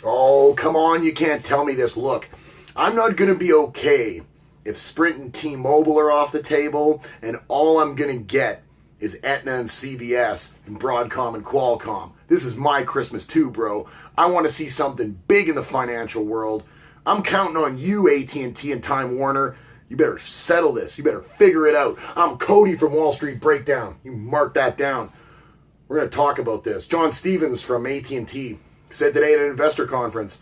Oh, come on, you can't tell me this. Look, I'm not going to be okay if Sprint and T-Mobile are off the table and all I'm going to get is Aetna and CVS and Broadcom and Qualcomm. This is my Christmas too, bro. I want to see something big in the financial world. I'm counting on you, AT&T and Time Warner. You better settle this. You better figure it out. I'm Cody from Wall Street Breakdown. You mark that down. We're going to talk about this. John Stevens from AT&T said today at an investor conference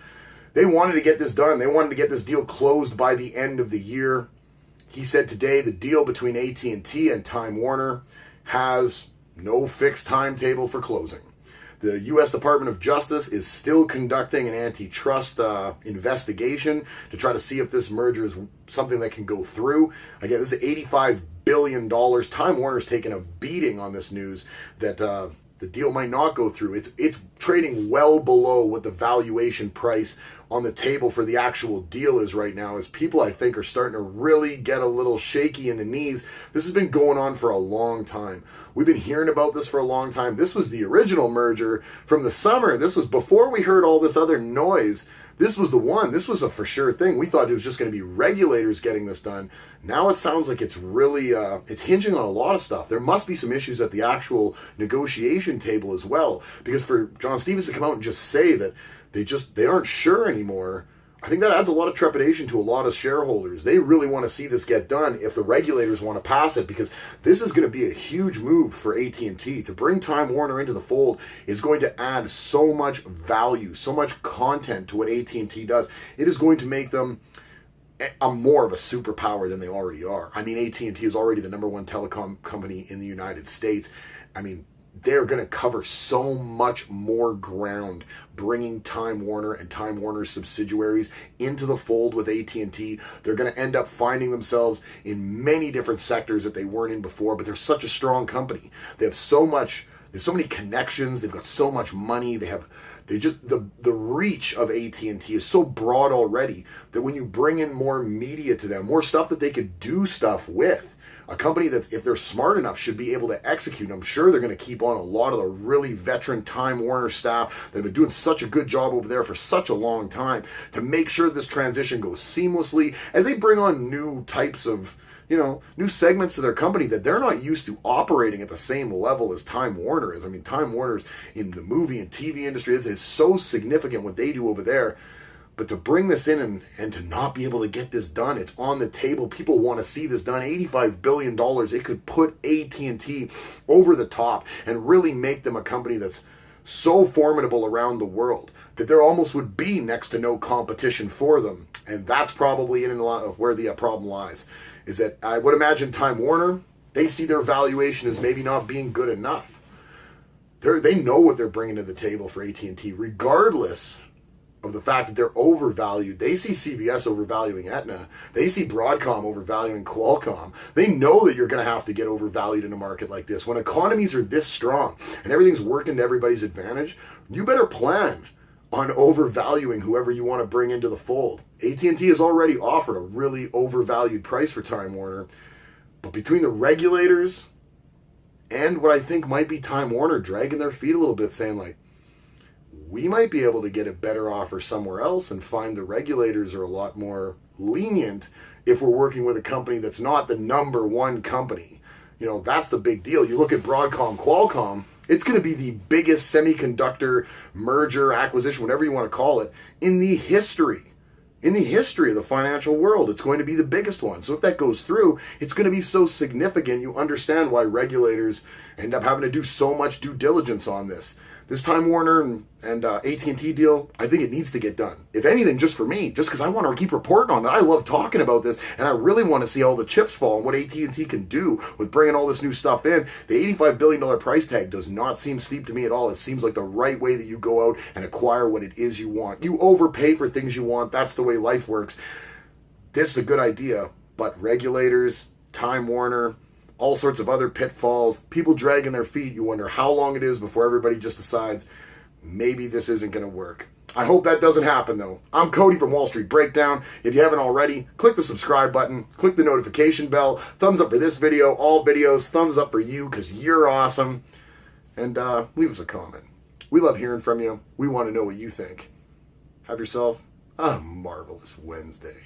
they wanted to get this done. They wanted to get this deal closed by the end of the year. He said today the deal between AT&T and Time Warner has no fixed timetable for closing. The U.S. Department of Justice is still conducting an antitrust investigation to try to see if this merger is something that can go through. Again, this is $85 billion. Time Warner's taken a beating on this news that the deal might not go through. It's trading well below what the valuation price on the table for the actual deal is right now, as people, I think, are starting to really get a little shaky in the knees. This has been going on for a long time. We've been hearing about this for a long time. This was the original merger from the summer. This was before we heard all this other noise. This was the one. This was a for sure thing. We thought it was just going to be regulators getting this done. Now it sounds like it's really, it's hinging on a lot of stuff. There must be some issues at the actual negotiation table as well. Because for John Stevens to come out and just say that they aren't sure anymore, I think that adds a lot of trepidation to a lot of shareholders. They really want to see this get done if the regulators want to pass it, because this is going to be a huge move for AT&T. To bring Time Warner into the fold is going to add so much value, so much content to what AT&T does. It is going to make them more of a superpower than they already are. I mean, AT&T is already the number one telecom company in the United States. I mean, they're going to cover so much more ground bringing Time Warner and Time Warner's subsidiaries into the fold with AT&T. They're going to end up finding themselves in many different sectors that they weren't in before, but they're such a strong company. They have so many connections. They've got so much money. The reach of AT&T is so broad already that when you bring in more media to them, more stuff that they could do stuff with, a company that's, if they're smart enough, should be able to execute. I'm sure they're going to keep on a lot of the really veteran Time Warner staff that have been doing such a good job over there for such a long time to make sure this transition goes seamlessly as they bring on new types of, new segments to their company that they're not used to operating at the same level as Time Warner is. I mean, Time Warner's in the movie and TV industry. It's so significant what they do over there. But to bring this in and to not be able to get this done, it's on the table. People want to see this done. $85 billion. It could put AT&T over the top and really make them a company that's so formidable around the world that there almost would be next to no competition for them. And that's probably in a lot of where the problem lies, is that I would imagine Time Warner, they see their valuation as maybe not being good enough. They know what they're bringing to the table for AT&T, regardless of the fact that they're overvalued. They see CVS overvaluing Aetna. They see Broadcom overvaluing Qualcomm. They know that you're going to have to get overvalued in a market like this. When economies are this strong and everything's working to everybody's advantage, you better plan on overvaluing whoever you want to bring into the fold. AT&T has already offered a really overvalued price for Time Warner, but between the regulators and what I think might be Time Warner dragging their feet a little bit, saying like, we might be able to get a better offer somewhere else, and find the regulators are a lot more lenient if we're working with a company that's not the number one company. That's the big deal. You look at Broadcom, Qualcomm, it's going to be the biggest semiconductor merger, acquisition, whatever you want to call it, in the history of the financial world. It's going to be the biggest one. So if that goes through, it's going to be so significant. You understand why regulators end up having to do so much due diligence on this. This Time Warner and AT&T deal, I think it needs to get done. If anything, just for me, just because I want to keep reporting on it. I love talking about this, and I really want to see all the chips fall and what AT&T can do with bringing all this new stuff in. The $85 billion price tag does not seem steep to me at all. It seems like the right way that you go out and acquire what it is you want. You overpay for things you want. That's the way life works. This is a good idea, but regulators, Time Warner, all sorts of other pitfalls, people dragging their feet. You wonder how long it is before everybody just decides maybe this isn't going to work. I hope that doesn't happen, though. I'm Cody from Wall Street Breakdown. If you haven't already, click the subscribe button, click the notification bell, thumbs up for this video, all videos, thumbs up for you because you're awesome, and leave us a comment. We love hearing from you. We want to know what you think. Have yourself a marvelous Wednesday.